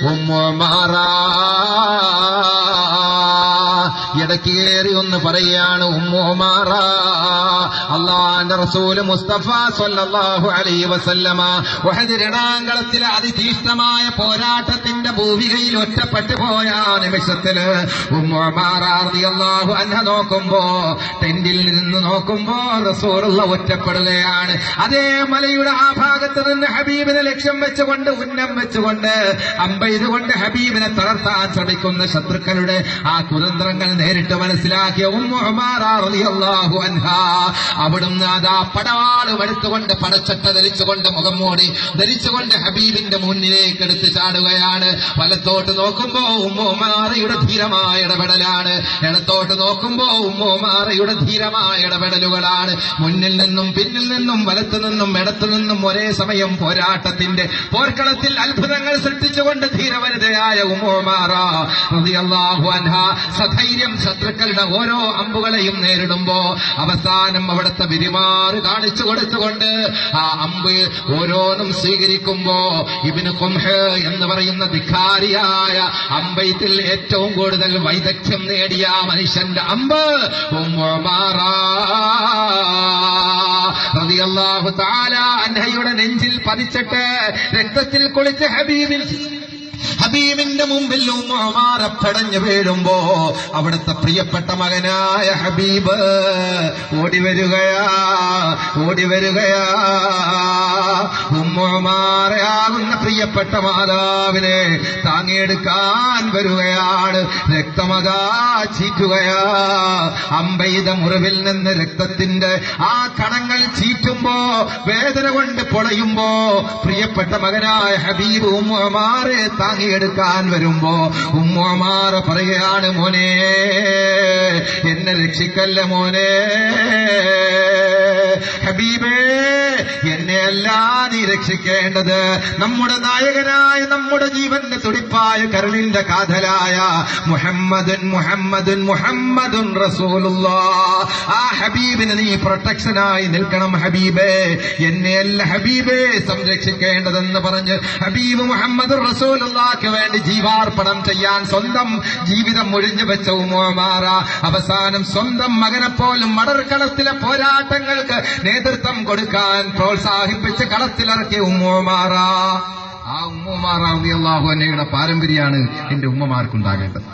ഉമ്മുമാറ ഇടയ്ക്ക് കയറി ഒന്ന് പറയുകയാണ് ഉമ്മുമാറ. അള്ളാന്റെ റസൂല് മുസ്തഫ സ്വല്ലല്ലാഹു അലൈഹി വസല്ലമ ഉഹദ് രണാങ്കളത്തിലെ അതിതീഷ്ണമായ പോരാട്ടത്തിന്റെ ഭൂമികയിൽ ഒറ്റപ്പെട്ടു പോയ നിമിഷത്തില് ഉമ്മുമാറ റളിയല്ലാഹു അൻഹ നോക്കുമ്പോ, ടെന്റിൽ നിന്ന് നോക്കുമ്പോ റസൂലുള്ള ഒറ്റപ്പെടുകയാണ്. അതേ മലയുടെ ആ ഭാഗത്ത് നിന്ന് ഹബീബിനെ ലക്ഷ്യം വെച്ചുകൊണ്ട്, ഉന്നം വെച്ചുകൊണ്ട്, അമ്പെയ്തുകൊണ്ട് ഹബീബിനെ തളർത്താൻ ശ്രമിക്കുന്ന ശത്രുക്കളുടെ ആ കുതന്ത്രങ്ങൾ നേരിട്ട് മനസ്സിലാക്കിയ ഉമ്മുമാറ റളിയല്ലാഹു അൻഹാ അവിടുന്ന് അതാ പടവാളും എടുത്തുകൊണ്ട്, പടച്ചട്ട ധരിച്ചുകൊണ്ട്, മുഖം മൂടി ധരിച്ചുകൊണ്ട് ഹബീബിന്റെ മുന്നിലേക്ക് എടുത്ത് ചാടുകയാണ്. വലത്തോട്ട് നോക്കുമ്പോ ഉമ്മുമാറയുടെ ധീരമായ ഇടപെടലാണ്, ഇടത്തോട്ട് നോക്കുമ്പോ ഉമ്മുമാറയുടെ ധീരമായ ഇടപെടലുകളാണ്. മുന്നിൽ നിന്നും പിന്നിൽ നിന്നും വലത്തു നിന്നും ഇടത്തു നിന്നും ഒരേ സമയം പോരാട്ടത്തിന്റെ പോർക്കളത്തിൽ അത്ഭുതങ്ങൾ സൃഷ്ടിച്ചുകൊണ്ട് ധീരവനിതയായ ഉമ്മുമാറ റളിയല്ലാഹു അൻഹാ സധൈര്യം ശത്രുക്കളുടെ ഓരോ അമ്പുകളെയും നേരിടുമ്പോ അവസാനം അവിടുത്തെ വിരിമാറ് കാണിച്ചു കൊടുത്തുകൊണ്ട് ആ അമ്പ് ഓരോന്നും സ്വീകരിക്കുമ്പോ ഇബ്നു ഖുംഹ് എന്ന് പറയുന്ന ധിക്കാരിയായ അമ്പെയ്ത്തിൽ ഏറ്റവും കൂടുതൽ വൈദഗ്ധ്യം നേടിയ മനുഷ്യന്റെ അമ്പ് ഉമ്മുമാറ റളിയല്ലാഹു തആല അൻഹയുടെ നെഞ്ചിൽ പതിച്ചിട്ട് രക്തത്തിൽ കുളിച്ച് ഹബീബിന്റെ മുമ്പിൽ ഉമ്മുമാറ പടഞ്ഞു വീഴുമ്പോ അവിടുത്തെ പ്രിയപ്പെട്ട മകനായ ഹബീബ് ഓടിവരികയാ. ഉമ്മുമാറയാകുന്ന പ്രിയപ്പെട്ട മാതാവിനെ താങ്ങിയെടുക്കാൻ വരികയാണ്. രക്തമതാ ചീറ്റുകയാ. അമ്പെയ്ത മുറിവിൽ നിന്ന് രക്തത്തിന്റെ ആ കണങ്ങൾ ചീറ്റുമ്പോ, വേദന കൊണ്ട് പൊളയുമ്പോ പ്രിയപ്പെട്ട മകനായ ഹബീബ് ഉമ്മുമാറെ താങ്ങിയെടുക്കാൻ വരുമ്പോ ഉമ്മുമാറ പറയുകയാണ്, മോനെ എന്നെ രക്ഷിക്കല്ല മോനെ, ഹബീബേ എന്നെയല്ല നീ രക്ഷിക്കേണ്ടത്, നമ്മുടെ നായകനായ, നമ്മുടെ ജീവന്റെ തുടിപ്പായ, കരുണിന്റെ കാതലായ മുഹമ്മദുൻ റസൂലുള്ളാഹ്, ആ ഹബീബിന് നീ പ്രൊട്ടക്ഷനായി നിൽക്കണം ഹബീബേ, എന്നെയല്ല ഹബീബേ സംരക്ഷിക്കേണ്ടതെന്ന് പറഞ്ഞ് ഹബീബ് മുഹമ്മദ് റസൂലുള്ളാഹിക്ക് വേണ്ടി ജീവാർപ്പണം ചെയ്യാൻ സ്വന്തം ജീവിതം ഒഴിഞ്ഞു വെച്ച ഉമ്മുമാറ അവസാനം സ്വന്തം മകനെപ്പോലും മടർക്കളത്തിലെ പോരാട്ടങ്ങൾക്ക് നേതൃത്വം കൊടുക്കാൻ പ്രോത്സാഹിപ്പിച്ച് കളത്തിലിറക്കിയ ഉമ്മുമാറ. ആ ഉമ്മുമാറ റളിയല്ലാഹു അൻഹയുടെ പാരമ്പര്യമാണ് എന്റെ ഉമ്മമാർക്കുണ്ടാകേണ്ടത്.